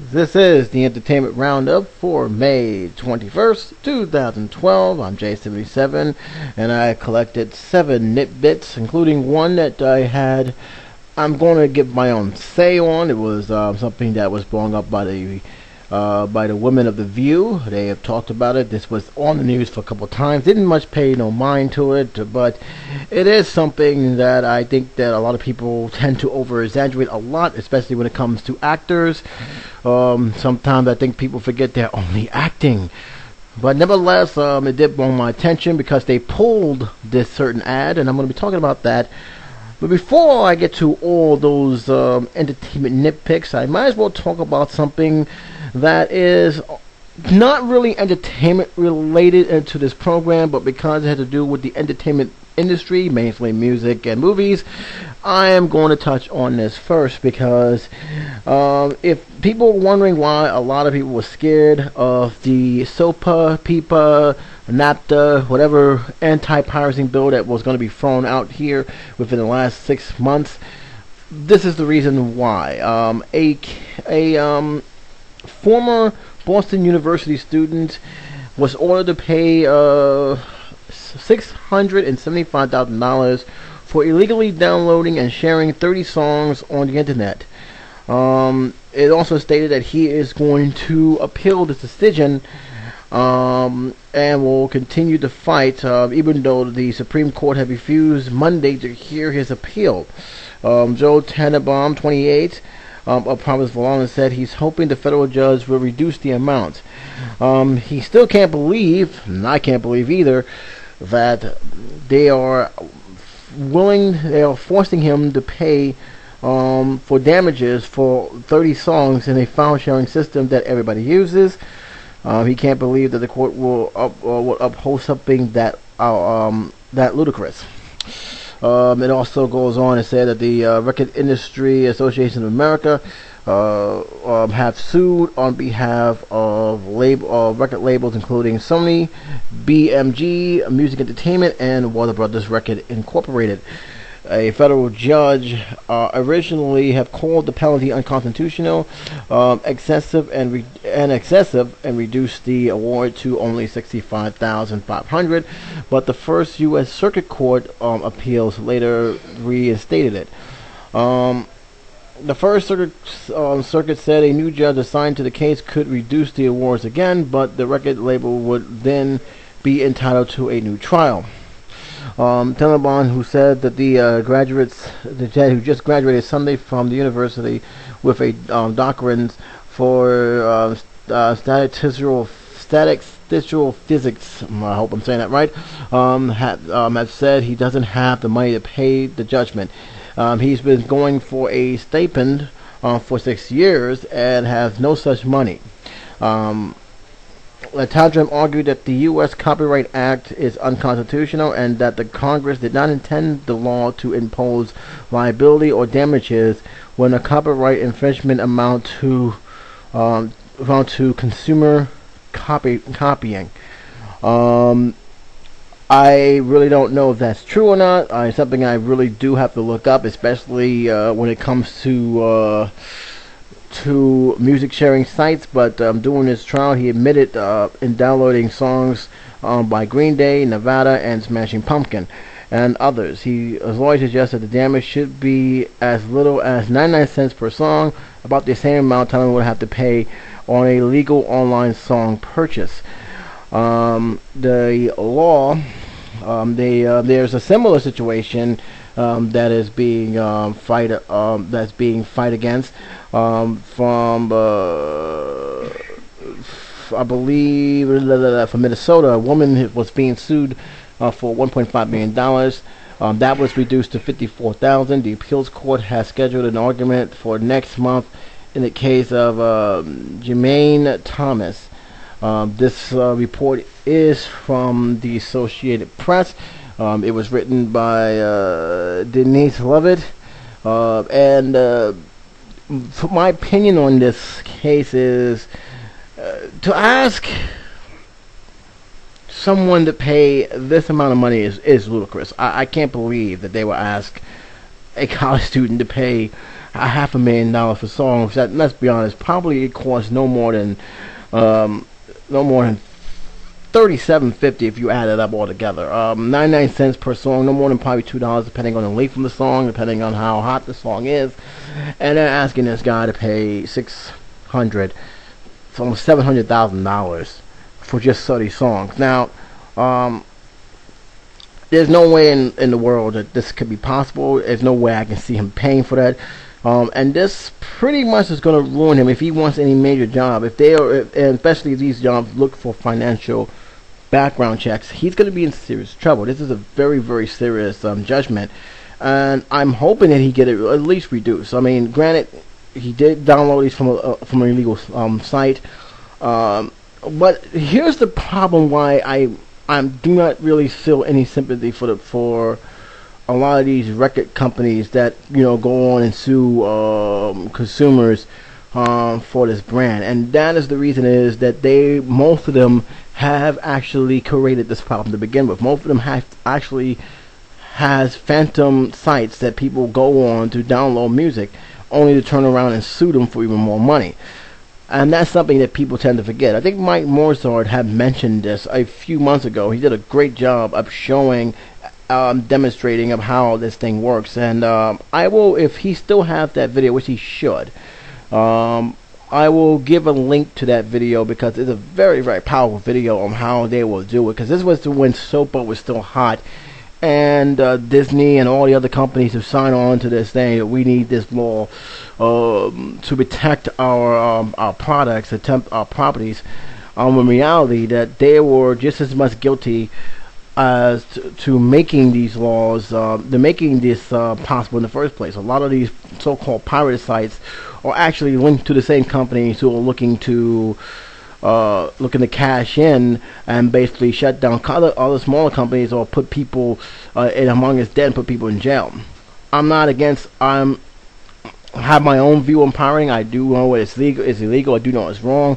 This is the Entertainment Roundup for May 21st, 2012. I'm J77, and I collected 7 nitbits, including one that I'm going to give my own say on. It was something that was brought up by the women of The View. They have talked about it. This was on the news for a couple of times. Didn't much pay no mind to it, but it is something that I think that a lot of people tend to over-exaggerate a lot, especially when it comes to actors. Sometimes I think people forget they're only acting. But nevertheless, it did bring my attention because they pulled this certain ad, and I'm going to be talking about that. But before I get to all those entertainment nitpicks, I might as well talk about something that is not really entertainment related into this program, but because it has to do with the entertainment industry, mainly music and movies, I am going to touch on this first because if people are wondering why a lot of people were scared of the SOPA, PIPA, NAFTA, whatever anti-piracy bill that was going to be thrown out here within the last 6 months, this is the reason why. A former Boston University student was ordered to pay $675,000 for illegally downloading and sharing 30 songs on the internet. It also stated that he is going to appeal this decision and will continue to fight even though the Supreme Court had refused Monday to hear his appeal. Joe Tannenbaum, 28, of Providence, Rhode Island, said he's hoping the federal judge will reduce the amount. He still can't believe, and I can't believe either, that they are forcing him to pay for damages for 30 songs in a file sharing system that everybody uses. He can't believe that the court will uphold something that ludicrous. It also goes on and said that the Record Industry Association of America have sued on behalf of record labels including Sony, BMG, Music Entertainment, and Warner Brothers Record Incorporated. A federal judge originally have called the penalty unconstitutional, excessive, and reduced the award to only $65,500. But the First U.S. Circuit Court appeals later reinstated it. The First Circuit said a new judge assigned to the case could reduce the awards again, but the record label would then be entitled to a new trial. Tannenbaum, who said that the who just graduated Sunday from the university with a doctorate for statistical physics, I hope I'm saying that right, has said he doesn't have the money to pay the judgment. He's been going for a stipend for 6 years and has no such money. Tandem argued that the U.S. Copyright Act is unconstitutional and that the Congress did not intend the law to impose liability or damages when a copyright infringement amount to consumer copying. I really don't know if that's true or not. It's something I really do have to look up, especially when it comes to music sharing sites. But during this trial, he admitted in downloading songs by Green Day, Nevada, and Smashing Pumpkin, and others. His lawyer suggests that the damage should be as little as 99 cents per song, about the same amount Tyler would have to pay on a legal online song purchase. The law, there's a similar situation that is being fight against from I believe from Minnesota. A woman was being sued for $1.5 million. That was reduced to $54,000. The appeals court has scheduled an argument for next month in the case of Jermaine Thomas. This report is from the Associated Press. It was written by Denise Lovett, and my opinion on this case is to ask someone to pay this amount of money is ludicrous. I can't believe that they would ask a college student to pay $500,000 for songs that, let's be honest, probably it costs um, no more than $37.50 if you add it up all together. 99 cents per song, no more than probably $2, depending on the length of the song, depending on how hot the song is. And they're asking this guy to pay it's almost $700,000 for just 30 songs. Now, there's no way in the world that this could be possible. There's no way I can see him paying for that. And this pretty much is going to ruin him if he wants any major job. And especially if these jobs look for financial background checks, he's going to be in serious trouble. This is a very, very serious judgment, and I'm hoping that he get it at least reduced. I mean, granted, he did download these from an illegal site, but here's the problem: why I do not really feel any sympathy for a lot of these record companies that go on and sue consumers for this brand, and that is the reason is that most of them have actually created this problem to begin with. Most of them has phantom sites that people go on to download music, only to turn around and sue them for even more money. And that's something that people tend to forget. I think Mike Morsard had mentioned this a few months ago. He did a great job of showing, demonstrating of how this thing works. And I will, if he still has that video, which he should, I will give a link to that video because it's a very, very powerful video on how they will do it. Because this was when SOPA was still hot, and Disney and all the other companies have signed on to this thing that we need this law to protect our products, our properties. In reality, that they were just as much guilty as to making these laws, they're making this possible in the first place. A lot of these so-called pirate sites are actually linked to the same companies who are looking to cash in and basically shut down other smaller companies or put people in among us dead and put people in jail. I'm not against. I have my own view on pirating. I do know it's legal. It's illegal. I do know it's wrong.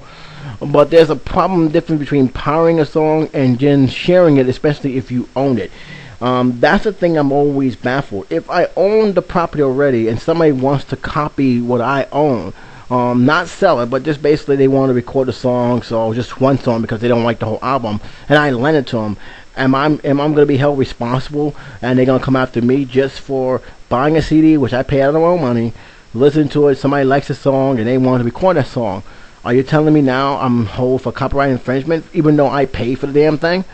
But there's a difference between pirating a song and then sharing it, especially if you own it. That's the thing I'm always baffled. If I own the property already and somebody wants to copy what I own, not sell it, but just basically they want to record a song, so just one song because they don't like the whole album, and I lend it to them, am I going to be held responsible, and they're going to come after me just for buying a CD, which I pay out of my own money, listen to it, somebody likes a song, and they want to record that song? Are you telling me now I'm hold for copyright infringement, even though I pay for the damn thing?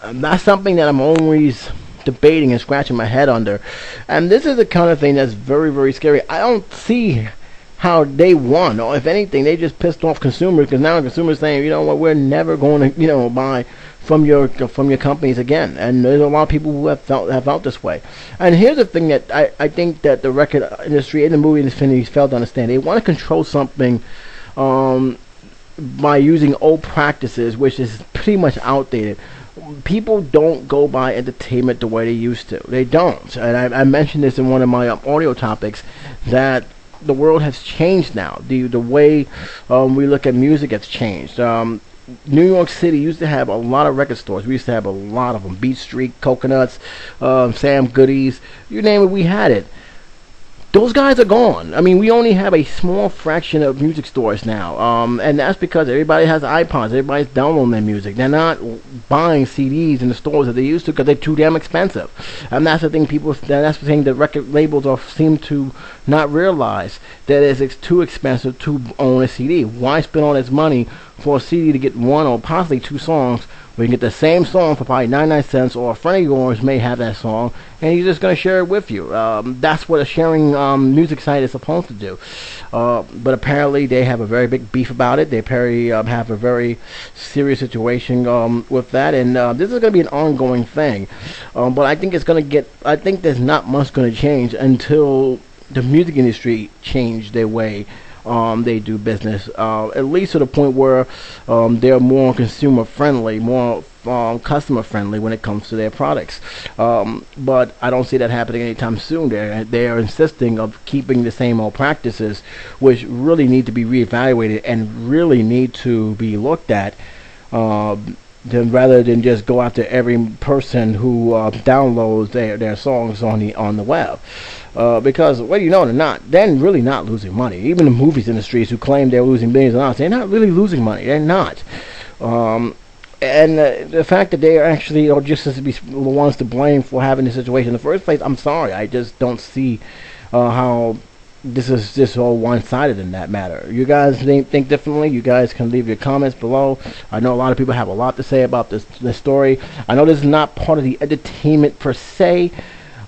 That's something that I'm always debating and scratching my head under. And this is the kind of thing that's very, very scary. I don't see how they won, or if anything, they just pissed off consumers, because now consumers saying, you know what, we're never going to, buy from your companies again. And there's a lot of people who have felt this way. And here's the thing that I think that the record industry and the movie industry failed to understand. They want to control something by using old practices, which is pretty much outdated. People don't go by entertainment the way they used to. They don't. And I mentioned this in one of my audio topics, that the world has changed now. The way we look at music has changed. New York City used to have a lot of record stores. We used to have a lot of them. Beat Street, Coconuts, Sam Goody's, you name it, we had it. Those guys are gone. I mean, we only have a small fraction of music stores now, and that's because everybody has iPods. Everybody's downloading their music. They're not buying CDs in the stores that they used to because they're too damn expensive. And that's the thing that's the thing that record labels seem to not realize, that it's too expensive to own a CD. Why spend all this money for a CD to get one or possibly two songs? We can get the same song for probably 99 cents, or a friend of yours may have that song, and he's just going to share it with you. That's what a sharing music site is supposed to do. But apparently they have a very big beef about it. They apparently have a very serious situation with that, and this is going to be an ongoing thing. But I think I think there's not much going to change until the music industry change their way they do business, at least to the point where they're more consumer friendly, more customer friendly when it comes to their products. But I don't see that happening anytime soon. They are insisting of keeping the same old practices, which really need to be reevaluated and really need to be looked at rather than just go after every person who downloads their songs on the web. Because whether you know it or not, they're really not losing money. Even the movies industries who claim they're losing billions of dollars, they're not really losing money. They're not. And the fact that they are actually just to be the ones to blame for having this situation in the first place, I'm sorry. I just don't see how this is just all one-sided in that matter. You guys think differently? You guys can leave your comments below. I know a lot of people have a lot to say about this story. I know this is not part of the entertainment per se,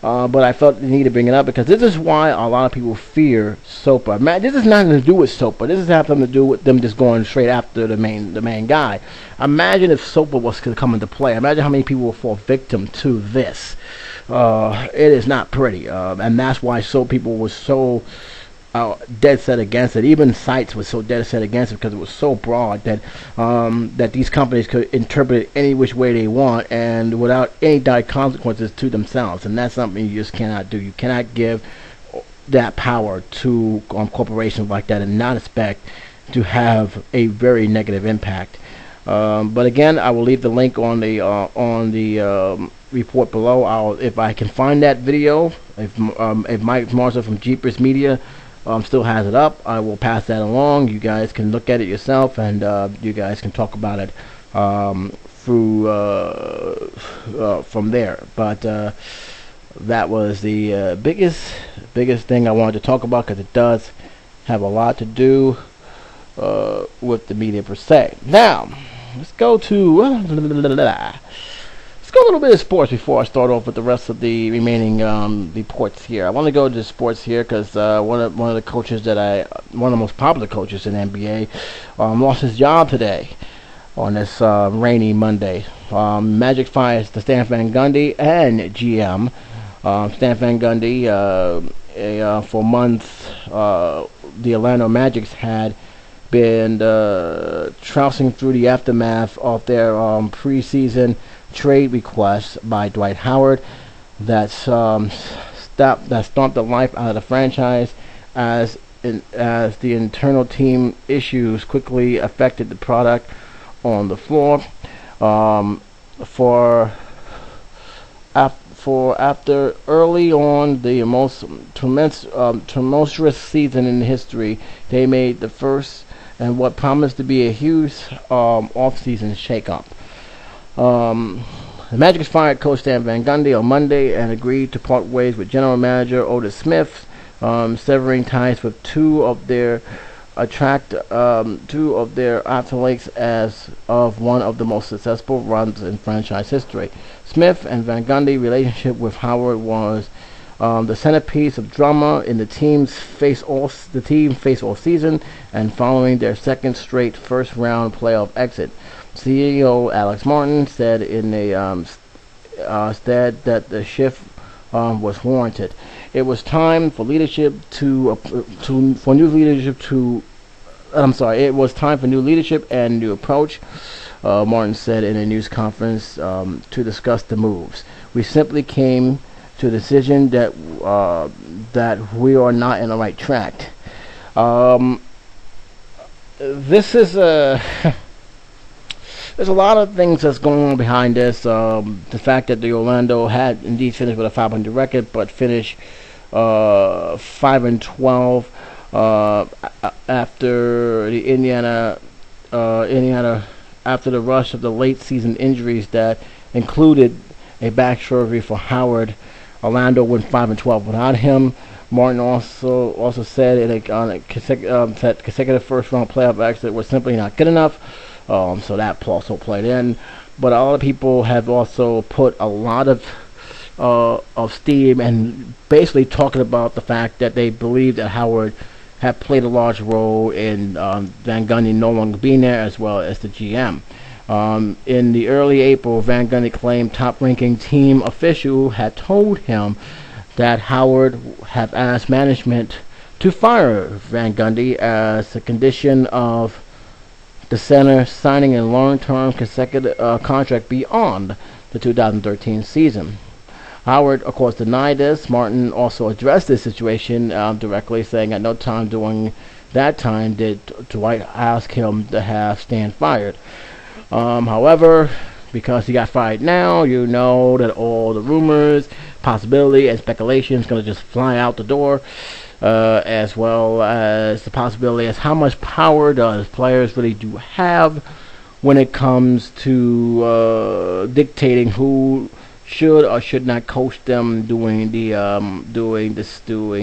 but I felt the need to bring it up because this is why a lot of people fear SOPA. This is nothing to do with SOPA. This has something to do with them just going straight after the main guy. Imagine if SOPA was to come into play. Imagine how many people will fall victim to this. It is not pretty, and that's why people were so dead set against it. Even sites were so dead set against it because it was so broad that that these companies could interpret it any which way they want and without any direct consequences to themselves. And that's something you just cannot do. You cannot give that power to corporations like that and not expect to have a very negative impact. But again, I will leave the link on the report below. If I can find that video, if Mike Marshall from Jeepers Media still has it up, I will pass that along. You guys can look at it yourself, and you guys can talk about it through from there. But that was the biggest thing I wanted to talk about because it does have a lot to do with the media per se. Now, let's go to a little bit of sports before I start off with the rest of the remaining reports here. I want to go to sports here because one of the coaches one of the most popular coaches in NBA, lost his job today on this rainy Monday. Magic fires the Stan Van Gundy and GM. Stan Van Gundy, for months, the Orlando Magics had been trouncing through the aftermath of their preseason trade requests by Dwight Howard that stomped the life out of the franchise as the internal team issues quickly affected the product on the floor. After early on the most tumultuous season in history, they made the first and what promised to be a huge off-season shakeup. The Magic fired coach Stan Van Gundy on Monday and agreed to part ways with general manager Otis Smith, severing ties with two of their athletes as of one of the most successful runs in franchise history. Smith and Van Gundy's relationship with Howard was the centerpiece of drama in the team faced all season and following their second straight first-round playoff exit. CEO Alex Martin said in a that the shift was warranted. It was time for leadership It was time for new leadership and new approach. Martin said in a news conference to discuss the moves. We simply came to the decision that we are not in the right track. This is there's a lot of things that's going on behind this. The fact that the Orlando had indeed finished with a 500 record, but finished 5-12 after the Indiana after the rush of the late season injuries that included a back surgery for Howard. Orlando went 5-12 without him. Martin also said that consecutive first round playoff exit was simply not good enough. So that also played in, but a lot of people have also put a lot of steam and basically talking about the fact that they believe that Howard had played a large role in Van Gundy no longer being there, as well as the GM. In the early April, Van Gundy claimed top-ranking team official had told him that Howard had asked management to fire Van Gundy as a condition of the center signing a long-term consecutive contract beyond the 2013 season. Howard, of course, denied this. Martin also addressed this situation directly, saying at no time during that time did Dwight ask him to have Stan fired. However, because he got fired now, you know that all the rumors, possibility, and speculation is going to just fly out the door, as well as the possibility as how much power does players really do have when it comes to dictating who should or should not coach them during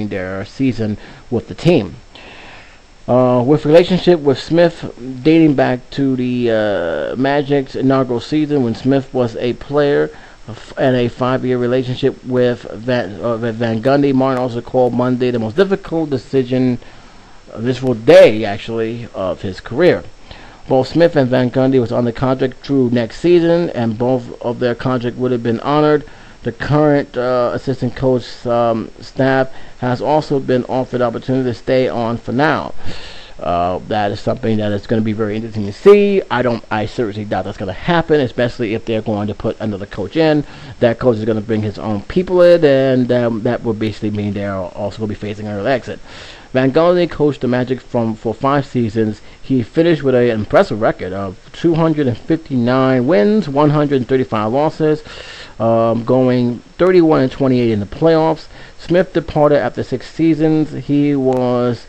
their season with the team. With relationship with Smith dating back to the Magic's inaugural season when Smith was a player and a 5-year relationship with Van Gundy, Martin also called Monday the most difficult day actually of his career. Both Smith and Van Gundy was under contract through next season, and both of their contract would have been honored. The current assistant coach staff has also been offered the opportunity to stay on for now. That is something that is going to be very interesting to see. I seriously doubt that's going to happen, especially if they're going to put another coach in. That coach is going to bring his own people in, and that would basically mean they're also going to be facing an early exit. Van Gundy coached the Magic for 5 seasons. He finished with an impressive record of 259 wins, 135 losses, going 31-28 in the playoffs. Smith departed after 6 seasons. He was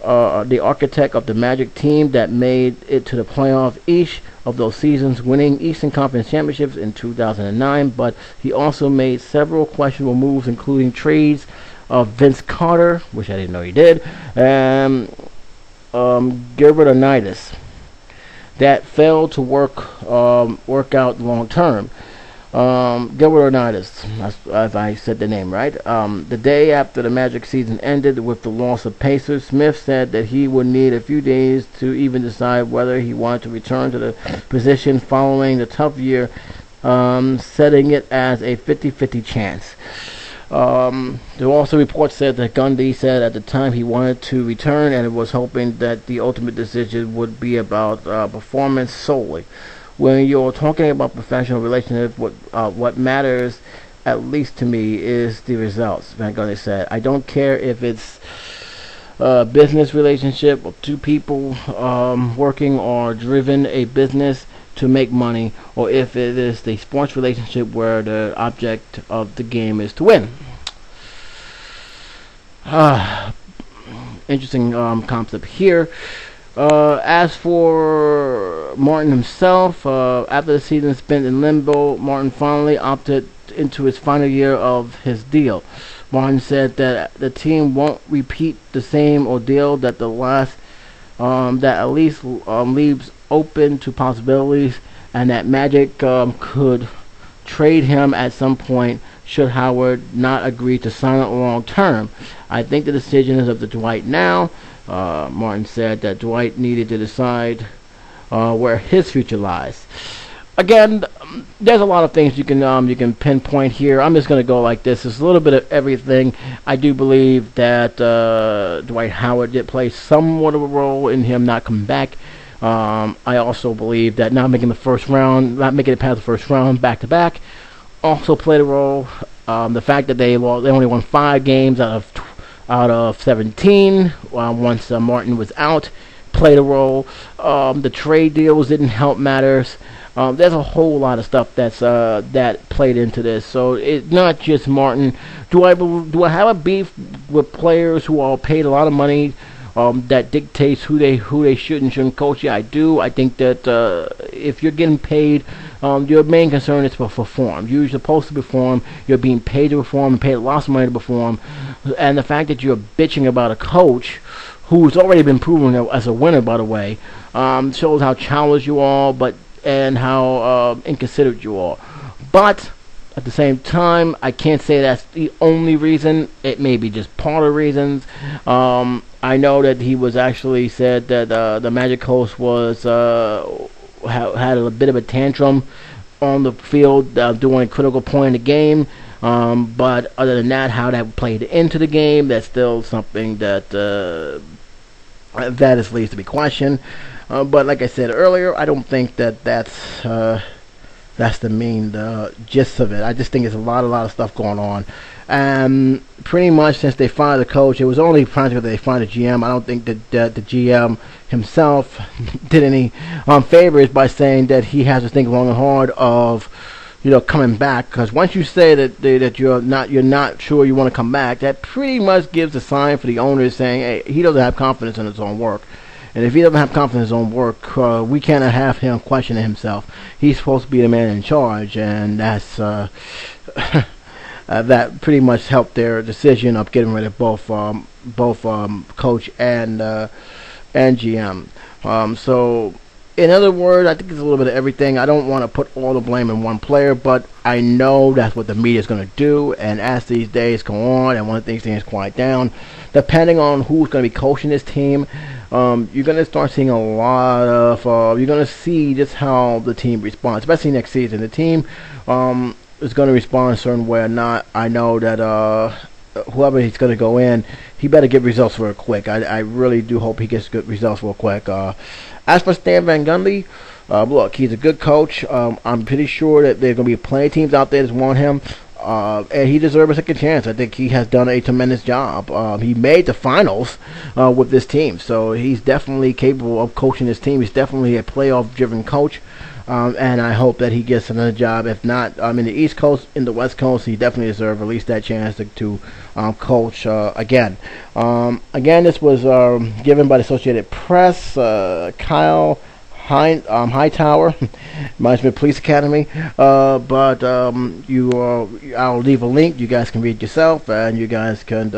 the architect of the Magic team that made it to the playoff each of those seasons, winning Eastern Conference championships in 2009, but he also made several questionable moves, including trades of Vince Carter, which I didn't know he did, and Gilbertonitis that failed to work out long term. Gilbertonitis, as I said the name right. The day after the Magic season ended with the loss of Pacers, Smith said that he would need a few days to even decide whether he wanted to return to the position following the tough year, setting it as a 50-50 chance. There were also reports said that Gundy said at the time he wanted to return and was hoping that the ultimate decision would be about performance solely. When you're talking about professional relationships, what matters, at least to me, is the results. Van Gundy said, "I don't care if it's a business relationship or two people working or driven a business to make money, or if it is the sports relationship where the object of the game is to win." Interesting concept here. As for Martin himself, after the season spent in limbo, Martin finally opted into his final year of his deal. Martin said that the team won't repeat the same ordeal that at least leaves open to possibilities, and that Magic could trade him at some point should Howard not agree to sign it long term. "I think the decision is up to Dwight now." Martin said that Dwight needed to decide where his future lies. Again, there's a lot of things you can pinpoint here. I'm just going to go like this. There's a little bit of everything. I do believe that Dwight Howard did play somewhat of a role in him not coming back. I also believe that not making it past the first round back to back, also played a role. The fact that they only won 5 games out of 17 once Martin was out played a role. The trade deals didn't help matters. There's a whole lot of stuff that played into this. So it's not just Martin. Do I have a beef with players who are paid a lot of money that dictates who they should and shouldn't coach? Yeah, I do. I think that if you're getting paid, your main concern is to perform. You're supposed to perform. You're being paid to perform and paid lots of money to perform. And the fact that you're bitching about a coach who's already been proven as a winner, by the way, shows how childish you are, and how inconsiderate you are. But at the same time, I can't say that's the only reason. It may be just part of the reasons. I know that he was actually said that the Magic coach was had a bit of a tantrum on the field during a critical point in the game. But other than that, how that played into the game, that's still something that leaves to be questioned. But like I said earlier, I don't think that's That's the main gist of it. I just think it's a lot of stuff going on. And pretty much since they fired the coach, it was only practically that they fired the GM. I don't think that the GM himself did any favors by saying that he has to think long and hard of coming back, because once you say that you're not sure you want to come back, that pretty much gives a sign for the owner saying, hey, he doesn't have confidence in his own work. And if he doesn't have confidence in his own work, we cannot have him questioning himself. He's supposed to be the man in charge, and that's that pretty much helped their decision of getting rid of both coach and GM. So, in other words, I think it's a little bit of everything. I don't want to put all the blame in one player, but I know that's what the media is going to do. And as these days go on, and once things quiet down, depending on who's going to be coaching this team, you're going to start seeing a lot of. You're going to see just how the team responds, especially next season. The team is going to respond a certain way or not. I know that whoever he's going to go in, he better get results real quick. I really do hope he gets good results real quick. As for Stan Van Gundy, look, he's a good coach. I'm pretty sure that there's going to be plenty of teams out there that want him. And he deserves a second chance. I think he has done a tremendous job. He made the finals with this team, so he's definitely capable of coaching this team. He's definitely a playoff-driven coach, and I hope that he gets another job. If not, in the East Coast, in the West Coast, he definitely deserves at least that chance to coach again. Again, this was given by the Associated Press. Kyle Hightower, reminds me of Police Academy, but I'll leave a link. You guys can read yourself, and you guys can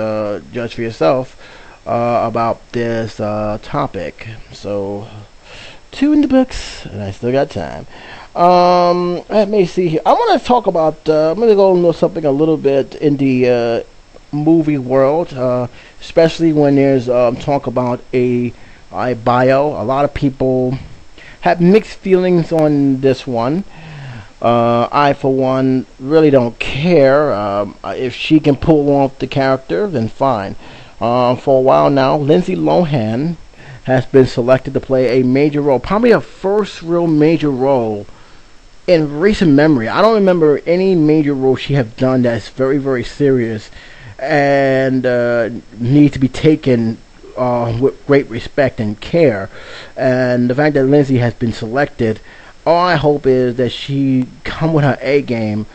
judge for yourself about this topic. So, 2 in the books, and I still got time. Let me see here. I want to talk about. I'm going to go into something a little bit in the movie world, especially when there's talk about a bio. A lot of people have mixed feelings on this one. I, for one, really don't care. If she can pull off the character, then fine. For a while now, Lindsay Lohan has been selected to play a major role, probably her first real major role in recent memory. I don't remember any major role she has done that's very, very serious and needs to be taken with great respect and care. And the fact that Lindsay has been selected, all I hope is that she come with her A game,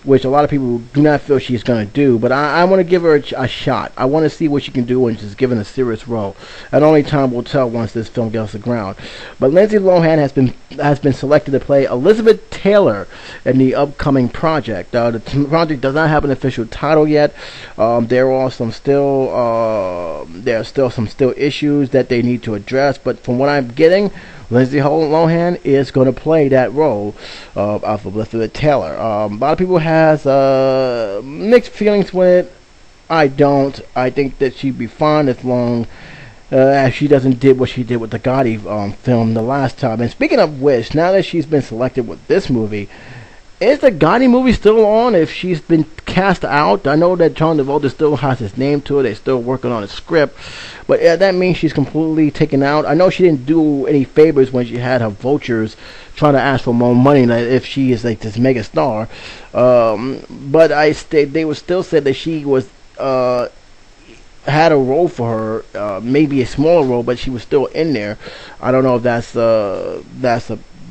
which a lot of people do not feel she's going to do. But I want to give her a shot. I want to see what she can do when she's given a serious role. And only time will tell once this film gets off the ground. But Lindsay Lohan has been selected to play Elizabeth Taylor in the upcoming project. The project does not have an official title yet. There are some still some issues that they need to address. But from what I'm getting, Lindsay Lohan is going to play that role of Elizabeth Taylor. A lot of people has mixed feelings with it. I don't. I think that she'd be fine as long as she doesn't did what she did with the Gotti film the last time. And speaking of which, now that she's been selected with this movie, is the Gotti movie still on if she's been cast out? I know that John Travolta still has his name to it. They're still working on a script. But that means she's completely taken out. I know she didn't do any favors when she had her vultures trying to ask for more money, like if she is like this mega star. But they would still say that she was had a role for her, maybe a smaller role, but she was still in there. I don't know if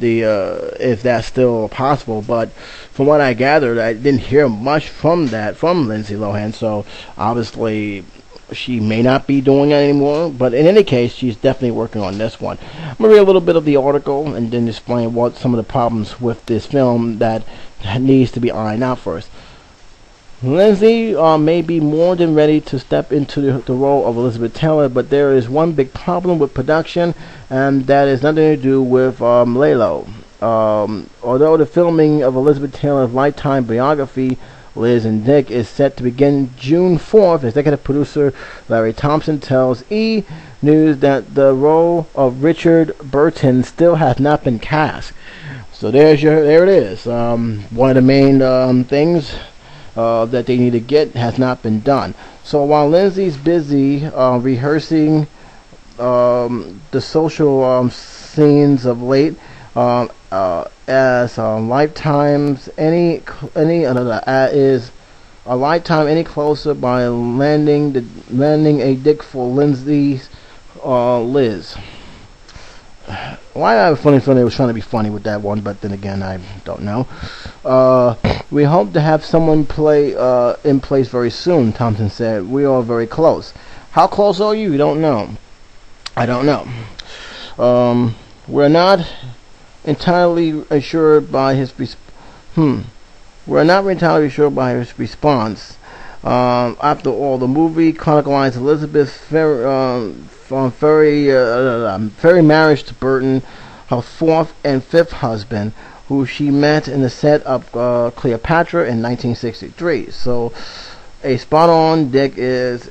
if that's still possible, but from what I gathered, I didn't hear much from Lindsay Lohan. So obviously she may not be doing it anymore, but in any case, she's definitely working on this one. I'm going to read a little bit of the article and then explain what some of the problems with this film that needs to be ironed out first. Lindsay may be more than ready to step into the role of Elizabeth Taylor, but there is one big problem with production, and that is nothing to do with Lalo. Although the filming of Elizabeth Taylor's lifetime biography, Liz and Dick, is set to begin June 4th, executive producer Larry Thompson tells E! News that the role of Richard Burton still has not been cast. So there it is. One of the main things that they need to get has not been done. So while Lindsay's busy rehearsing the social scenes of late, as lifetimes is a lifetime any closer by landing a dick for Lindsay's Liz. Why I have a funny feeling they was trying to be funny with that one, but then again, I don't know. We hope to have someone play in place very soon, Thompson said. We are very close. How close are you? We don't know. I don't know. We're not entirely assured by his We're not entirely sure by his response. After all, the movie chronicles Elizabeth's fairy marriage to Burton, her fourth and fifth husband, who she met in the set of Cleopatra in 1963. So, a spot-on dick is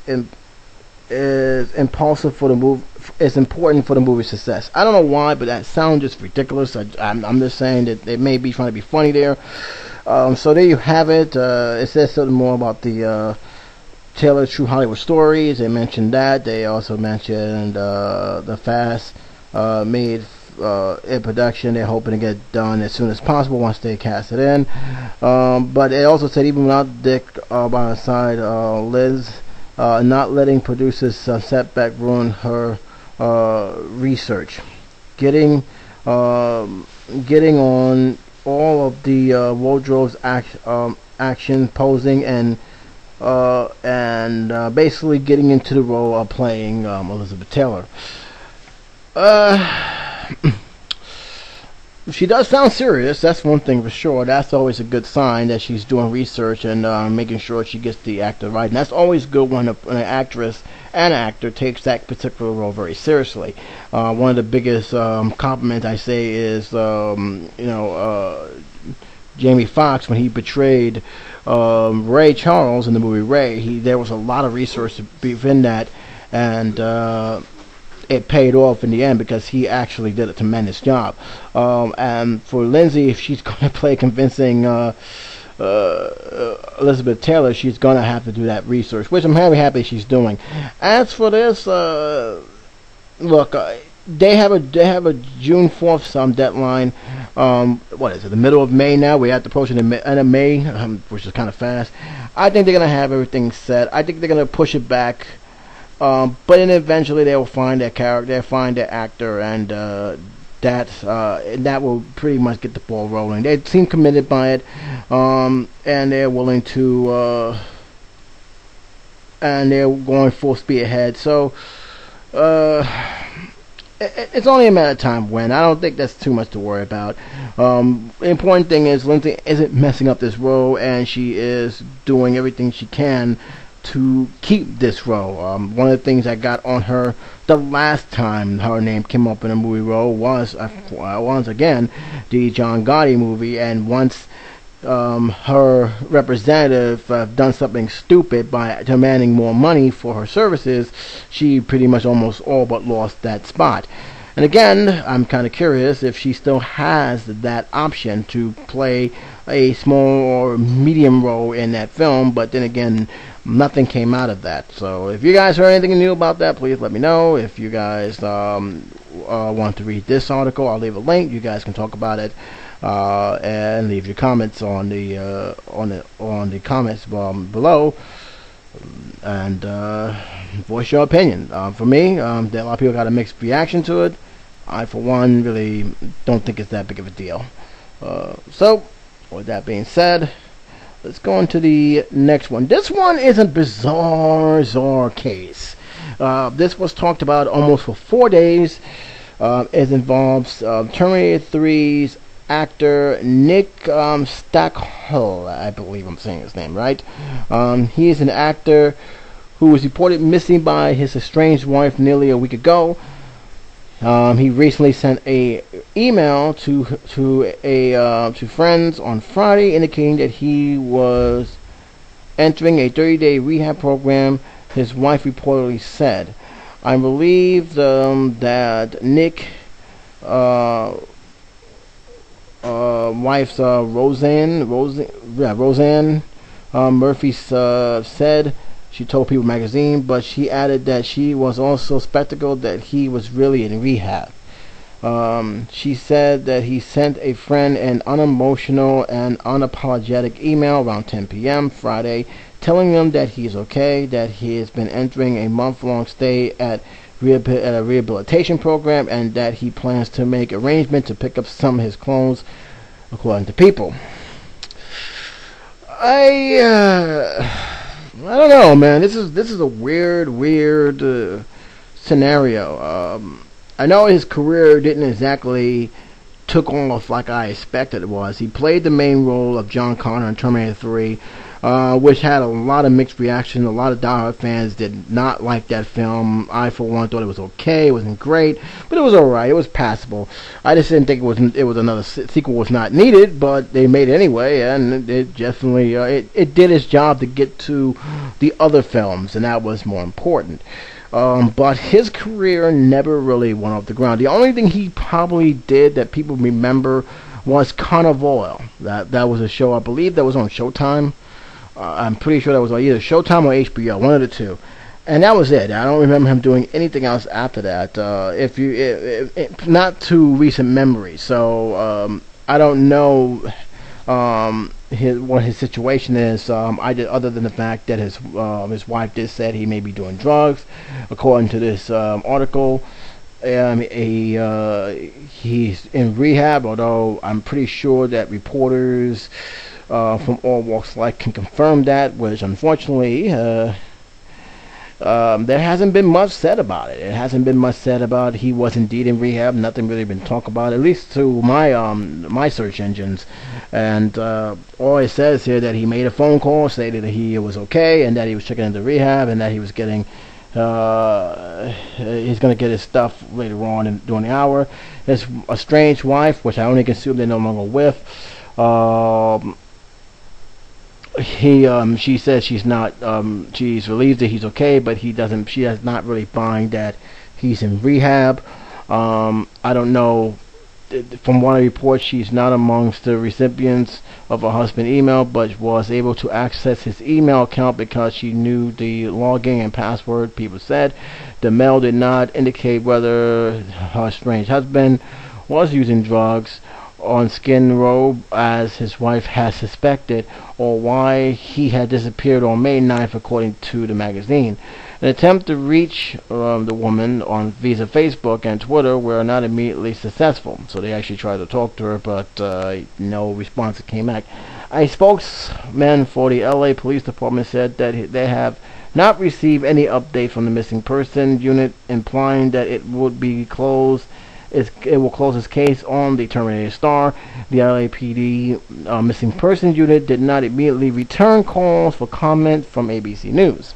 impulsive for the movie. Is important for the movie's success. I don't know why, but that sounds just ridiculous. I'm just saying that they may be trying to be funny there. So there you have it. It says something more about the Taylor True Hollywood Stories. They mentioned that. They also mentioned the Fast made in production. They're hoping to get done as soon as possible once they cast it in. But they also said even without Dick by her side, Liz not letting producers setback ruin her research. Getting on all of the wardrobe's action, posing, and basically getting into the role of playing Elizabeth Taylor. She does sound serious. That's one thing for sure. That's always a good sign that she's doing research and making sure she gets the actor right. And that's always good when an actress and actor takes that particular role very seriously. One of the biggest compliments I say is, Jamie Foxx when he portrayed Ray Charles in the movie Ray. There was a lot of research within that, and it paid off in the end because he actually did a tremendous job. And for Lindsay, if she's going to play convincing Elizabeth Taylor, she's going to have to do that research, which I'm very happy she's doing. As for this, look, they have a June 4th deadline. What is it? The middle of May now. We have to approach the end of May, which is kind of fast. I think they're going to have everything set. I think they're going to push it back. But then eventually they will find their character, they'll find their actor, and that will pretty much get the ball rolling. They seem committed by it, and they're willing to, and they're going full speed ahead. So, it's only a matter of time when. I don't think that's too much to worry about. The important thing is Lindsay isn't messing up this role, and she is doing everything she can to keep this role. One of the things that got on her the last time her name came up in a movie role was once again the John Gotti movie, and once her representative done something stupid by demanding more money for her services, she pretty much almost all but lost that spot. And again, I'm kind of curious if she still has that option to play a small or medium role in that film, but then again, nothing came out of that. So if you guys heard anything new about that, please let me know. If you guys want to read this article, I'll leave a link. You guys can talk about it and leave your comments on the comments below, and voice your opinion. For me, a lot of people got a mixed reaction to it. I, for one, really don't think it's that big of a deal. So, with that being said, let's go on to the next one. This one is a bizarre case. This was talked about almost for 4 days. It involves Terminator 3's actor Nick Stackpole. I believe I'm saying his name right. He is an actor who was reported missing by his estranged wife nearly a week ago. He recently sent a email to friends on Friday indicating that he was entering a 30-day rehab program. His wife reportedly said, "I'm relieved that Nick, wife's Roseanne Murphy said." She told People magazine, but she added that she was also skeptical that he was really in rehab. She said that he sent a friend an unemotional and unapologetic email around 10 p.m. Friday, telling them that he's okay, that he has been entering a month-long stay at a rehabilitation program, and that he plans to make arrangements to pick up some of his clones, according to People. I don't know, man. This is a weird scenario. I know his career didn't exactly took off like I expected it was. He played the main role of John Connor in Terminator 3, which had a lot of mixed reaction. A lot of diehard fans did not like that film. I, for one, thought it was okay. It wasn't great, but it was alright. It was passable. I just didn't think it was another sequel was not needed, but they made it anyway, and it definitely it did its job to get to the other films, and that was more important. But his career never really went off the ground. The only thing he probably did that people remember was Carnival. That was a show, I believe, that was on Showtime. I'm pretty sure that was on either Showtime or HBO, one of the two. And that was it. I don't remember him doing anything else after that. Not to recent memory. So I don't know what his situation is. I did, other than the fact that his wife did said he may be doing drugs, according to this article. He's in rehab, although I'm pretty sure that reporters from all walks of life can confirm that, which unfortunately there hasn't been much said about it. It hasn't been much said about he was indeed in rehab. Nothing really been talked about, at least to my search engines. And all it says here that he made a phone call, stated that he was okay, and that he was checking into rehab, and that he was getting he's going to get his stuff later on during the hour. His estranged wife, which I only can assume they're no longer with, she says she's not she's relieved that he's okay, but she does not really find that he's in rehab. I don't know, from one report she's not amongst the recipients of her husband's email, but was able to access his email account because she knew the login and password. People said the mail did not indicate whether her estranged husband was using drugs on Skid Row, as his wife had suspected, or why he had disappeared on May 9th, according to the magazine. An attempt to reach the woman on via Facebook and Twitter were not immediately successful. So they actually tried to talk to her, but no response came back. A spokesman for the LA Police Department said that they have not received any update from the missing person unit, implying that it would be closed. It will close its case on the Terminator star. The LAPD missing persons unit did not immediately return calls for comment from ABC News.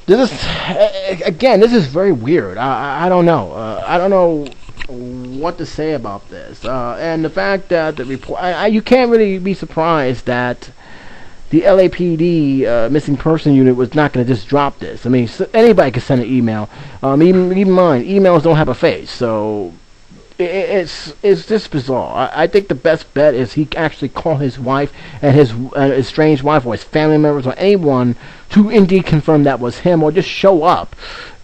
This is very weird. I don't know. I don't know what to say about this. And the fact that the report, you can't really be surprised that the LAPD missing person unit was not going to just drop this. I mean, anybody can send an email. Even mine, emails don't have a face, so it's just bizarre. I think the best bet is he actually call his wife and his estranged wife or his family members or anyone to indeed confirm that was him, or just show up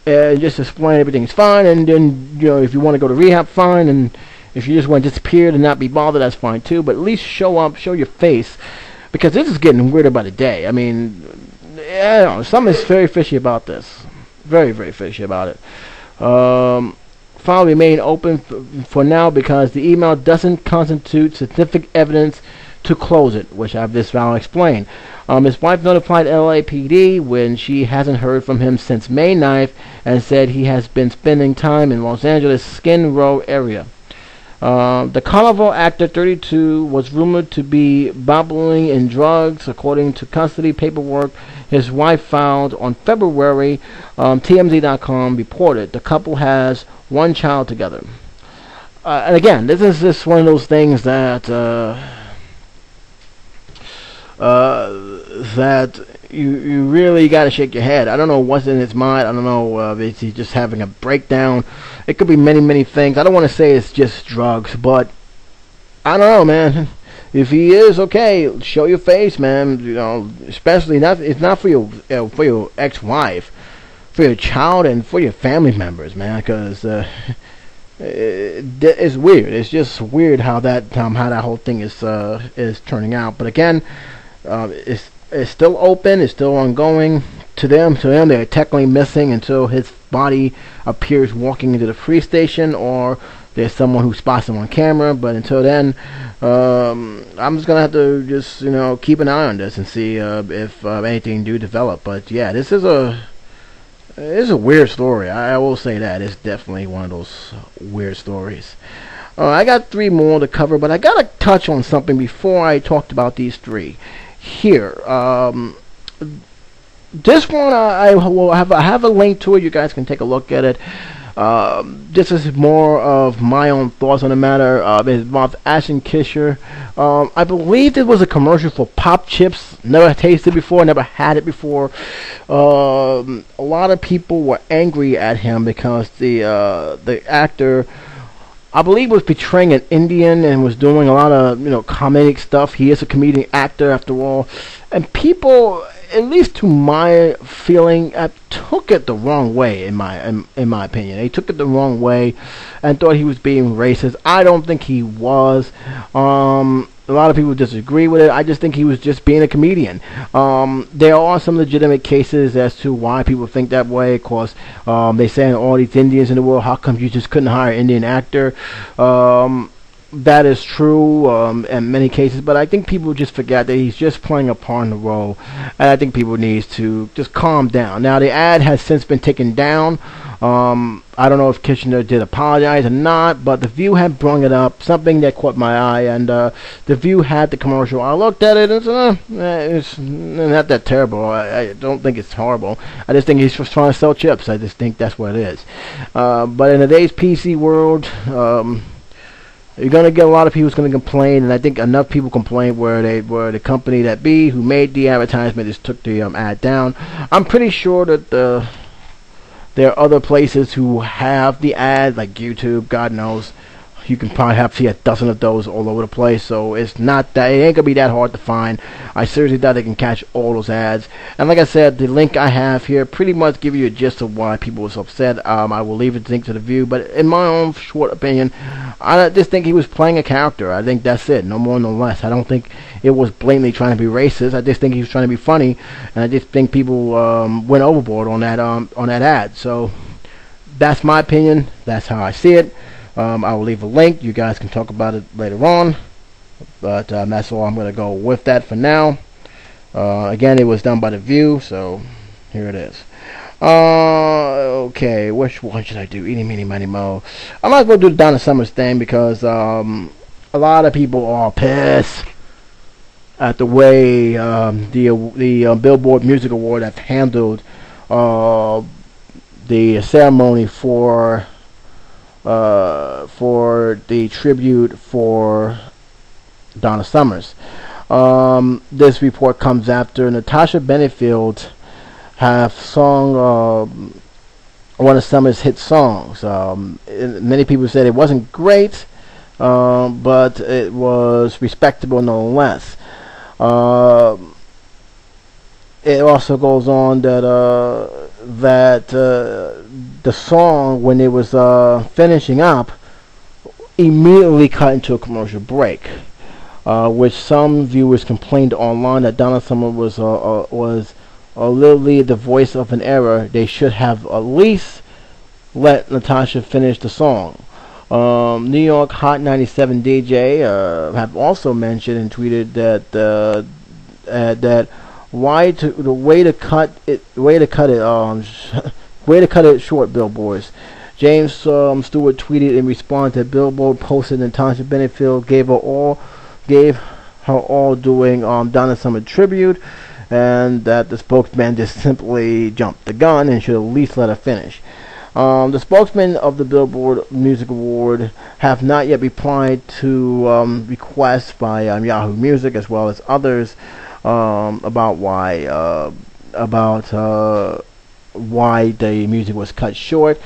and just explain everything's fine. And then, if you want to go to rehab, fine. And if you just want to disappear and not be bothered, that's fine too. But at least show up, show your face. Because this is getting weirder by the day. I mean, I don't know. Something's very fishy about this. Very, very fishy about it. File remain open for now because the email doesn't constitute scientific evidence to close it, which I've just now explained. His wife notified LAPD when she hasn't heard from him since May 9th and said he has been spending time in Los Angeles' Skid Row area. The Carnival actor, 32, was rumored to be babbling in drugs, according to custody paperwork his wife filed on February. TMZ.com reported the couple has one child together. And again, this is just one of those things that that you really got to shake your head. I don't know what's in his mind. I don't know if he's just having a breakdown. It could be many, many things. I don't want to say it's just drugs, but I don't know, man. If he is okay, show your face, man. Especially it's not for your ex-wife, for your child and for your family members, man. Because It's weird. It's just weird how that whole thing is turning out. But again, it's still open. It's still ongoing. To them, they're technically missing until his body appears walking into the police station, or there's someone who spots him on camera. But until then, I'm just gonna have to just keep an eye on this and see if anything do develop. But yeah, this is a weird story. I will say that it's definitely one of those weird stories. I got 3 more to cover, but I gotta touch on something before I talked about these 3 here. This one I have a link to it. You guys can take a look at it. This is more of my own thoughts on the matter. It's about Ashton Kutcher. I believe it was a commercial for Pop Chips. Never tasted before, never had it before. A lot of people were angry at him because the actor, I believe, was portraying an Indian and was doing a lot of comedic stuff. He is a comedic actor after all, and people, at least to my feeling, took it the wrong way. In my opinion, they took it the wrong way and thought he was being racist. I don't think he was. A lot of people disagree with it. I just think he was just being a comedian. There are some legitimate cases as to why people think that way. Of course, they say all these Indians in the world, how come you just couldn't hire an Indian actor? That is true in many cases, but I think people just forget that he's just playing a part in the role, and I think people need to just calm down. Now, the ad has since been taken down. I don't know if Kitchener did apologize or not, but The View had brought it up, something that caught my eye, and The View had the commercial. I looked at it and said, it's not that terrible. I don't think it's horrible. I just think he's just trying to sell chips. I just think that's what it is. But in today's PC world, you're gonna get a lot of people who's gonna complain, and I think enough people complained where the company who made the advertisement just took the ad down. I'm pretty sure that there are other places who have the ad, like YouTube. God knows, you can probably see a dozen of those all over the place. So it ain't gonna be that hard to find. I seriously doubt they can catch all those ads. And like I said, the link I have here pretty much give you a gist of why people was upset. I will leave it link to The View, but in my own short opinion, I just think he was playing a character. I think that's it, no more, no less. I don't think it was blatantly trying to be racist. I just think he was trying to be funny, and I just think people went overboard on that ad. So that's my opinion. That's how I see it. I will leave a link. You guys can talk about it later on. But that's all I'm going to go with that for now. Again, it was done by The View, so here it is. Okay, which one should I do? Eeny, meeny, miny, mo. I'm not going to do the Donna Summers thing because a lot of people are pissed at the way the Billboard Music Award have handled the ceremony for the tribute for Donna Summers. This report comes after Natasha Bedingfield have sung one of Summers' hit songs. Many people said it wasn't great, but it was respectable nonetheless. It also goes on that the song, when it was finishing up, immediately cut into a commercial break, which some viewers complained online that Donna Summer was literally the voice of an era. They should have at least let Natasha finish the song. New York Hot 97 DJ have also mentioned and tweeted that way to cut it short, Billboards. James Stewart tweeted in response that Billboard posted Natasha Bedingfield gave her all doing Donna Summer tribute, and that the spokesman just simply jumped the gun and should at least let her finish. The spokesman of the Billboard Music Award have not yet replied to requests by Yahoo Music as well as others about why the music was cut short.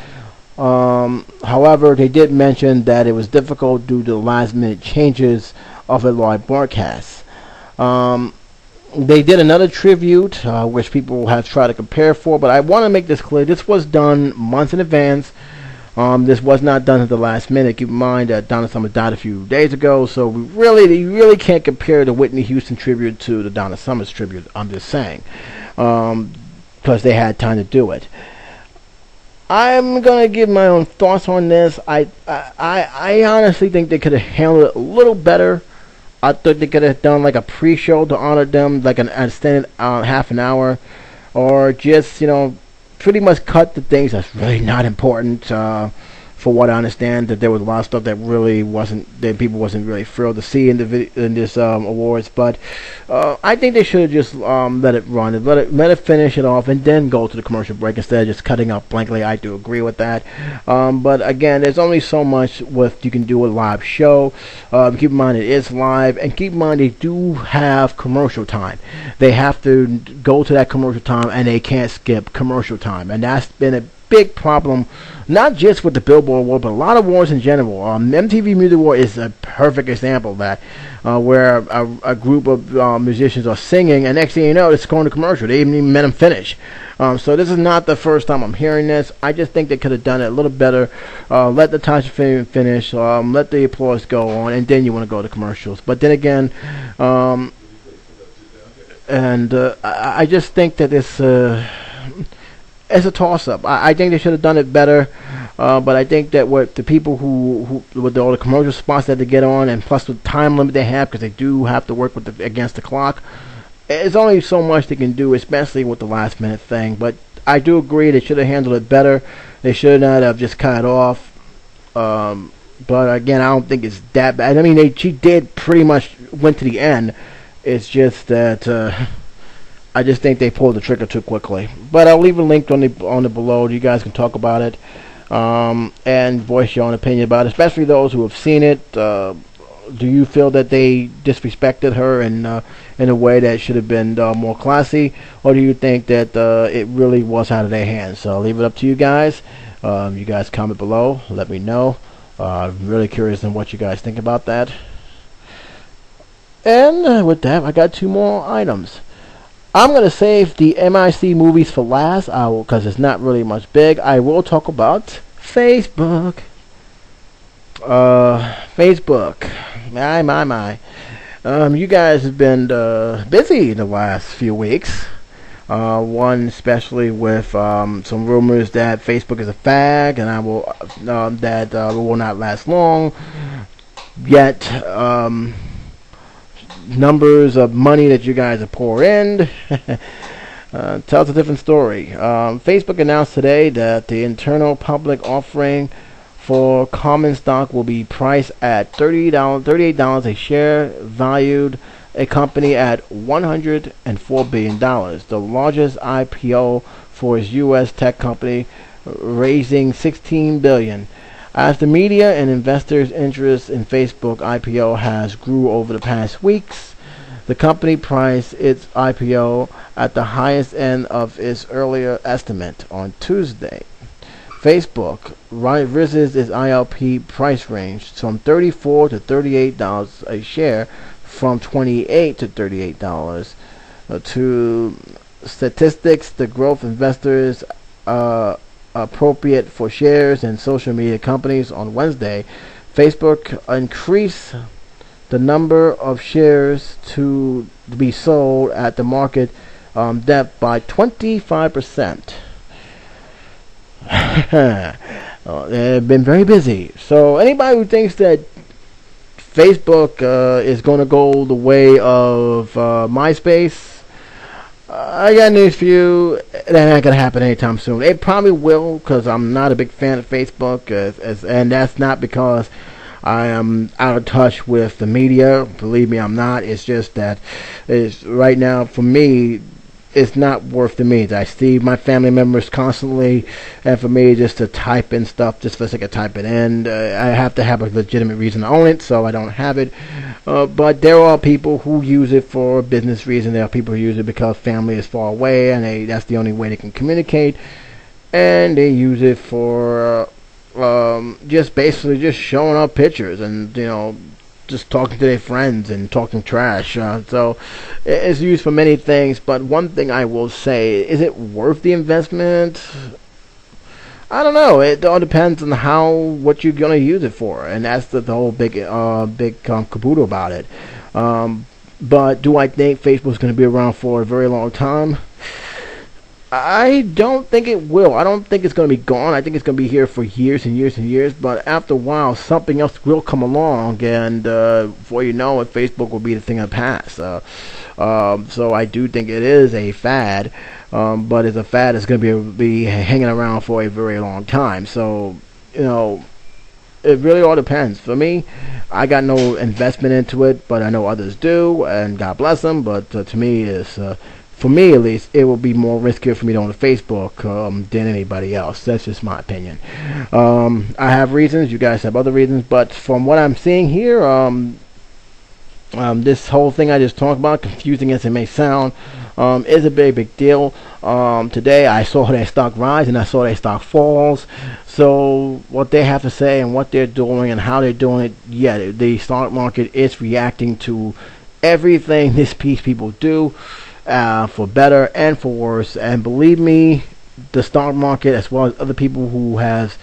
However, they did mention that it was difficult due to the last-minute changes of a live broadcast. They did another tribute, which people have tried to compare for, but I want to make this clear. This was done months in advance. This was not done at the last minute. Keep in mind that Donna Summer died a few days ago, so you really can't compare the Whitney Houston tribute to the Donna Summers tribute. I'm just saying, because they had time to do it. I'm gonna give my own thoughts on this. I honestly think they could have handled it a little better. I thought they could have done like a pre-show to honor them, like an extended half an hour, or just pretty much cut the things that's really not important. For what I understand, that there was a lot of stuff that really that people wasn't really thrilled to see in this awards. But I think they should have just let it run, and let it finish it off, and then go to the commercial break instead of just cutting up blankly. I do agree with that. But again, there's only so much you can do with a live show. Keep in mind it is live, and keep in mind they do have commercial time. They have to go to that commercial time, and they can't skip commercial time, and that's been a big problem, not just with the Billboard Award, but a lot of awards in general. MTV Music Award is a perfect example of that, where a group of musicians are singing, and next thing you know, it's going to commercial. They even let them finish. So this is not the first time I'm hearing this. I just think they could have done it a little better. Let the time finish, let the applause go on, and then you want to go to commercials. But then again, I just think that it's a toss-up. I think they should have done it better, but I think that what the people who with all the commercial spots that they get on, and plus the time limit they have, because they do have to work with against the clock, there's only so much they can do, especially with the last minute thing. But I do agree they should have handled it better. They should not have just cut it off. But again, I don't think it's that bad. I mean, she did pretty much went to the end. It's just that. I just think they pulled the trigger too quickly. But I'll leave a link on the below. You guys can talk about it and voice your own opinion about it, especially those who have seen it. Do you feel that they disrespected her in a way that should have been more classy, or do you think that it really was out of their hands? So I'll leave it up to you guys. You guys comment below. Let me know. I'm really curious on what you guys think about that. And with that, I got 2 more items. I'm going to save the MIC movies for last, because it's not really much big. I will talk about Facebook. Facebook. My. You guys have been busy in the last few weeks. One especially with some rumors that Facebook is a fag, and it will not last long. Yet, numbers of money that you guys have poured in tells a different story. Facebook announced today that the internal public offering for common stock will be priced at $38 a share, valued a company at $104 billion, the largest IPO for its U.S. tech company, raising $16 billion. As the media and investors' interest in Facebook IPO has grew over the past weeks, the company priced its IPO at the highest end of its earlier estimate on Tuesday. Facebook raises its ILP price range from $34 to $38 a share, from $28 to $38. To statistics, the growth investors appropriate for shares in social media companies on Wednesday, Facebook increased the number of shares to be sold at the market depth by 25%. They've been very busy. So anybody who thinks that Facebook is going to go the way of MySpace, I got news for you. That ain't gonna happen anytime soon. It probably will, because I'm not a big fan of Facebook, and that's not because I am out of touch with the media. Believe me, I'm not. It's just that right now for me, it's not worth the means. I see my family members constantly, and for me just to type in stuff just for the sake of typing in, I have to have a legitimate reason to own it, so I don't have it. But there are people who use it for business reasons. There are people who use it because family is far away, and that's the only way they can communicate. And they use it for just basically just showing up pictures and just talking to their friends and talking trash. So it's used for many things. But one thing I will say, is it worth the investment? I don't know. It all depends on what you're gonna use it for, and that's the whole big caboodle about it. But do I think Facebook's gonna be around for a very long time? I don't think it will. I don't think it's going to be gone. I think it's going to be here for years and years and years. But after a while, something else will come along, and before you know it, Facebook will be the thing of the past. So I do think it is a fad, but it's a fad that's going to be hanging around for a very long time. So it really all depends. For me, I got no investment into it, but I know others do, and God bless them. But to me, for me at least, it will be more riskier for me to own a Facebook than anybody else. That's just my opinion. I have reasons. You guys have other reasons. But from what I'm seeing here, this whole thing I just talked about, confusing as it may sound, is a big deal. Today I saw their stock rise and I saw their stock falls. So what they have to say and what they're doing and how they're doing it, yeah, the stock market is reacting to everything these people do. For better and for worse, and believe me, the stock market, as well as other people who have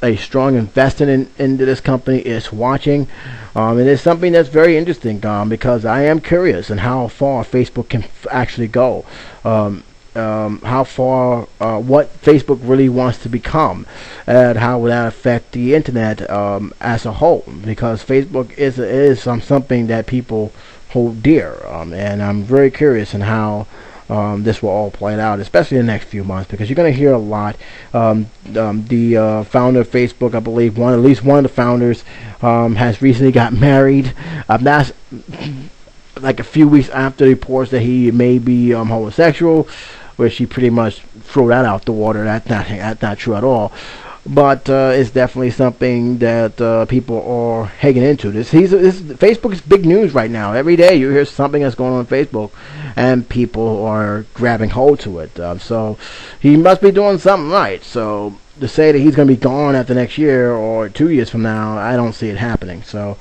a strong investment into this company, is watching. It is something that's very interesting, because I am curious on how far Facebook can actually go, how far, what Facebook really wants to become, and how will that affect the internet as a whole, because Facebook is something that people hold dear, and I'm very curious on how this will all play out, especially in the next few months, because you're going to hear a lot. The founder of Facebook, I believe, at least one of the founders, has recently got married. That's like a few weeks after the reports that he may be homosexual, where she pretty much threw that out the water. That's not true at all. But it's definitely something that people are hanging into. Facebook is big news right now. Every day you hear something that's going on Facebook, and people are grabbing hold to it. So he must be doing something right. So to say that he's going to be gone after next year or 2 years from now, I don't see it happening. So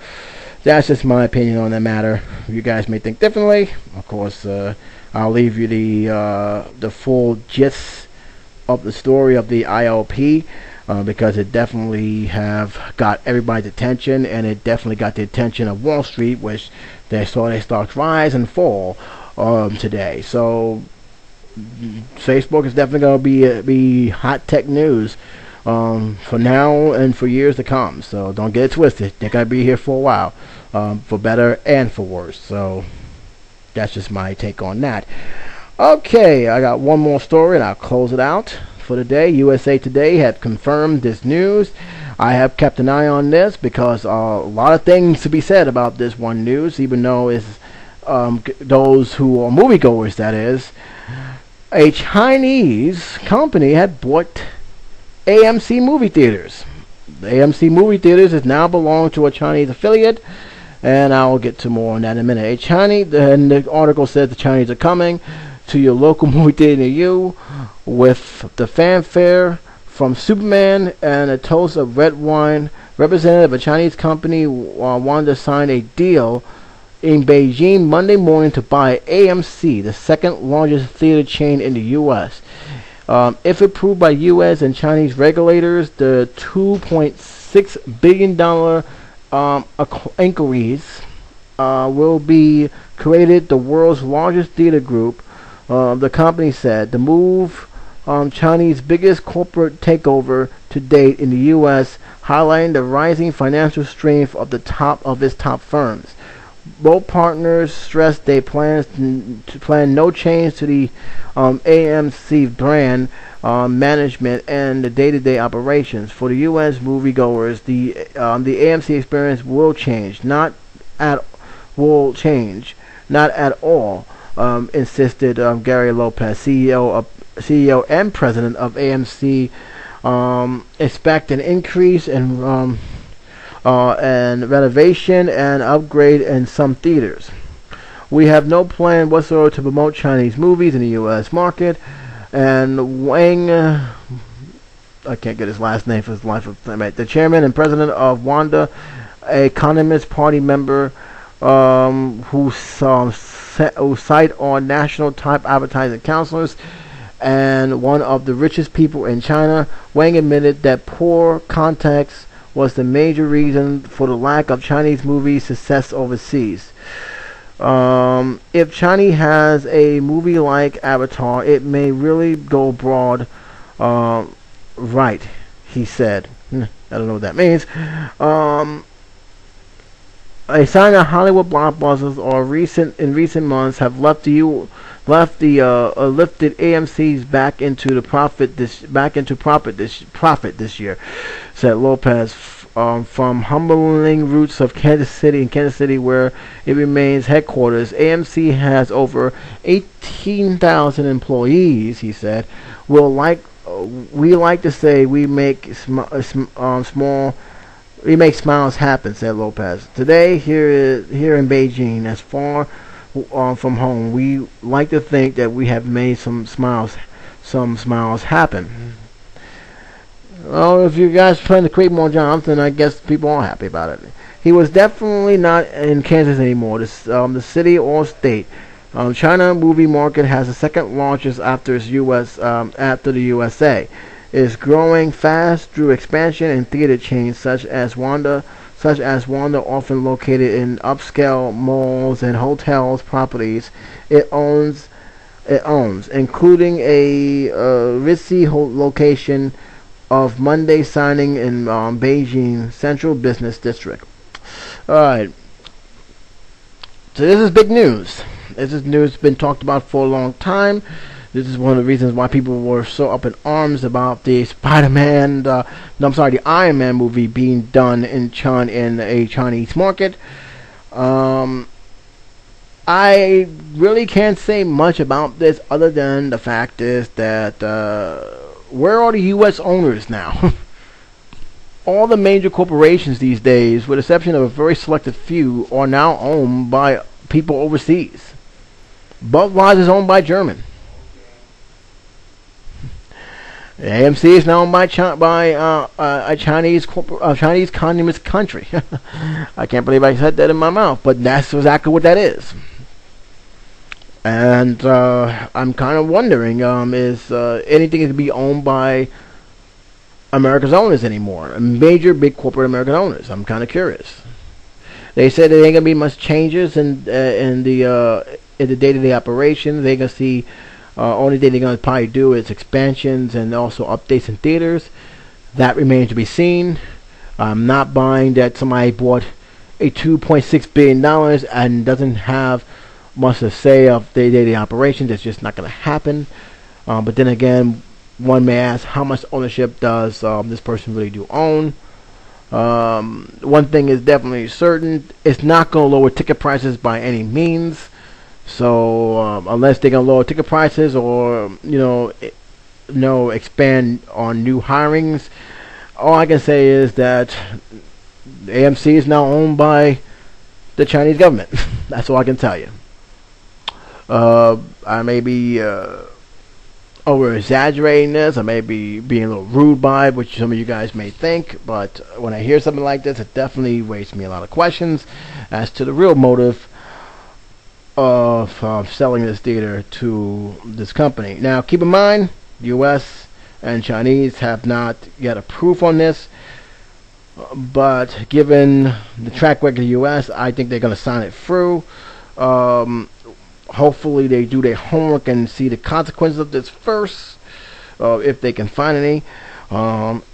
that's just my opinion on that matter. You guys may think differently. Of course, I'll leave you the full gist of the story of the ILP. Because it definitely have got everybody's attention, and it definitely got the attention of Wall Street, which they saw their stocks rise and fall today. So Facebook is definitely going to be hot tech news for now and for years to come. So don't get it twisted. They're going to be here for a while, for better and for worse. So that's just my take on that. Okay, I got one more story, and I'll close it out for the day. USA Today have confirmed this news. I have kept an eye on this because a lot of things to be said about this one news, even though it's those who are moviegoers, that is. A Chinese company had bought AMC movie theaters. The AMC movie theaters is now belong to a Chinese affiliate, and I'll get to more on that in a minute. And the article says the Chinese are coming to your local movie theater near you with the fanfare from Superman and a toast of red wine. Representative of a Chinese company wanted to sign a deal in Beijing Monday morning to buy AMC, the second largest theater chain in the U.S. If approved by U.S. and Chinese regulators, the $2.6 billion inquiries will be created the world's largest theater group. The company said the move, Chinese biggest corporate takeover to date in the U.S., highlighting the rising financial strength of its top firms. Both partners stressed they plan no change to the AMC brand management and the day-to-day operations. For the U.S. moviegoers, the AMC experience will change, not at all. Insisted Gary Lopez, CEO and president of AMC. Expect an increase in and renovation and upgrade in some theaters. We have no plan whatsoever to promote Chinese movies in the U.S. market. And Wang, I can't get his last name for his life. The chairman and president of Wanda, a Communist Party member, who cite on national type advertising counselors and one of the richest people in China, Wang admitted that poor context was the major reason for the lack of Chinese movie success overseas. If China has a movie like Avatar, it may really go broad, right, he said. I don't know what that means. A sign of Hollywood blockbusters in recent months have lifted AMC's back into profit this year, said Lopez. From humbling roots of Kansas City, where it remains headquarters, AMC has over 18,000 employees. He said, we like to say we make we make smiles happen," said Lopez. Today, here in Beijing, as far from home, we like to think that we have made some smiles happen. Well, if you guys plan to create more jobs, then I guess people are happy about it. He was definitely not in Kansas anymore, the city or state. China movie market has the second largest after the USA. Is growing fast through expansion in theater chains such as Wanda, often located in upscale malls and hotels properties it owns, including a ritzy location of Monday signing in Beijing Central Business District. Alright. So this is big news. This is news been talked about for a long time. This is one of the reasons why people were so up in arms about the the Iron Man movie being done in a Chinese market. I really can't say much about this other than the fact is that where are the U.S. owners now? All the major corporations these days, with the exception of a very selected few, are now owned by people overseas. Budweiser is owned by German. AMC is now owned by a Chinese communist country. I can't believe I said that in my mouth, but that's exactly what that is. And I'm kind of wondering, is anything going to be owned by America's owners anymore? Major big corporate American owners. I'm kind of curious. They said there ain't gonna be much changes in the day-to-day operation. They're gonna see. Only thing they're going to probably do is expansions and also updates in theaters. That remains to be seen. I'm not buying that somebody bought a $2.6 billion and doesn't have much to say of their daily operations. It's just not going to happen. But then again, one may ask, how much ownership does this person really do own? One thing is definitely certain. It's not going to lower ticket prices by any means. So unless they're gonna lower ticket prices or expand on new hirings, all I can say is that AMC is now owned by the Chinese government. That's all I can tell you. I may be over exaggerating this. I may be being a little rude by it, which some of you guys may think. But when I hear something like this, it definitely raises me a lot of questions as to the real motive of selling this theater to this company. Now, keep in mind, U.S. and Chinese have not yet approved on this, but given the track record of the U.S., I think they're going to sign it through. Hopefully, they do their homework and see the consequences of this first, if they can find any,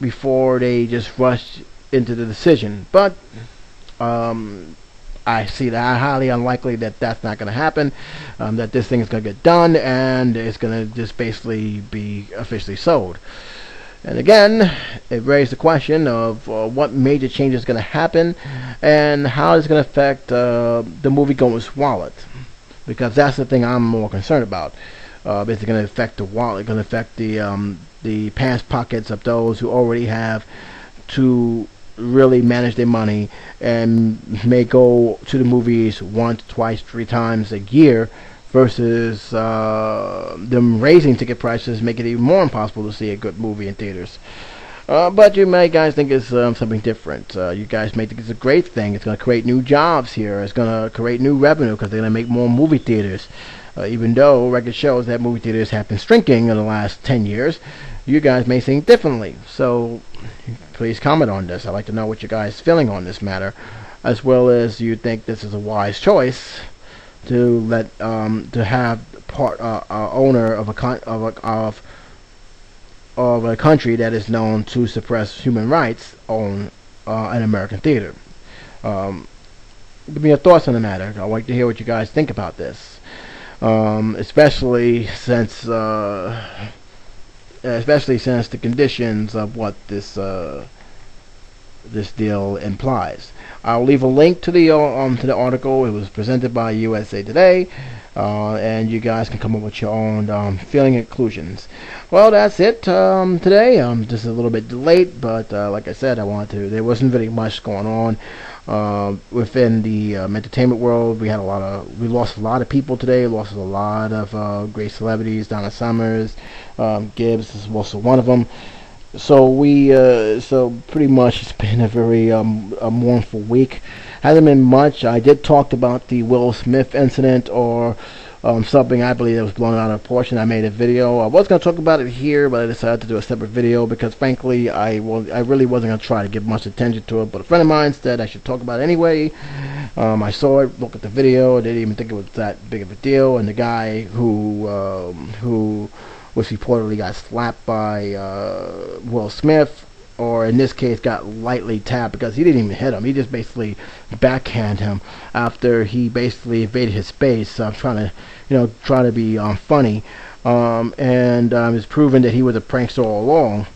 before they just rush into the decision. But I see that highly unlikely that that's not going to happen, that this thing is going to get done and it's going to just basically be officially sold. And again, it raised the question of what major change is going to happen and how it's going to affect the moviegoer's wallet, because that's the thing I'm more concerned about. Is it going to affect the wallet? Going to affect the pants pockets of those who already have to really manage their money and may go to the movies once, twice, 3 times a year, versus them raising ticket prices, make it even more impossible to see a good movie in theaters. But you may guys think it's something different. You guys may think it's a great thing. It's going to create new jobs here. It's going to create new revenue because they're going to make more movie theaters. Even though record shows that movie theaters have been shrinking in the last 10 years, you guys may think differently. So please comment on this. I'd like to know what you guys feeling on this matter, as well as you think this is a wise choice to let to have part owner of a country that is known to suppress human rights own an American theater. Give me your thoughts on the matter. I'd like to hear what you guys think about this, especially since the conditions of what this deal implies. I'll leave a link to the article. It was presented by USA Today, and you guys can come up with your own feeling and conclusions. Well, that's it today. Just a little bit late, but like I said, there wasn't really much going on within the entertainment world. We lost a lot of people today. Lost a lot of great celebrities. Donna Summers, Gibbs is also one of them. So pretty much it's been a very a mournful week. Hasn't been much. I did talk about the Will Smith incident, or something I believe that was blown out of proportion. I made a video. I was going to talk about it here, but I decided to do a separate video because, frankly, I really wasn't going to try to give much attention to it. But a friend of mine said I should talk about it anyway. I saw it, looked at the video, I didn't even think it was that big of a deal. And the guy who was reportedly got slapped by Will Smith, or in this case got lightly tapped, because he didn't even hit him. He just basically backhanded him after he basically invaded his space. Trying to be funny, and it's proven that he was a prankster all along.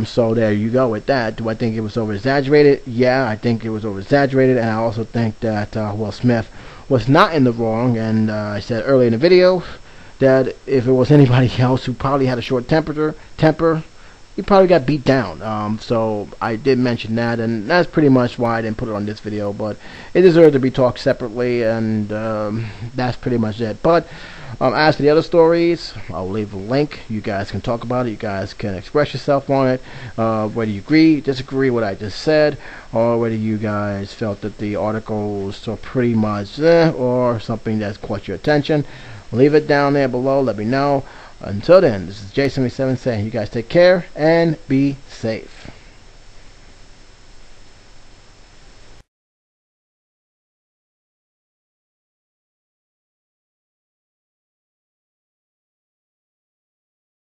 So there you go with that. Do I think it was over exaggerated? Yeah, I think it was over exaggerated, and I also think that Will Smith was not in the wrong. And I said earlier in the video that if it was anybody else who probably had a short temper, he probably got beat down. So I did mention that, and that's pretty much why I didn't put it on this video, but it deserves to be talked separately, and that's pretty much it. But as for the other stories, I'll leave a link. You guys can talk about it. You guys can express yourself on it, whether you agree, disagree with what I just said, or whether you guys felt that the article was so pretty much or something that's caught your attention. Leave it down there below. Let me know. Until then, this is J77 saying you guys take care and be safe.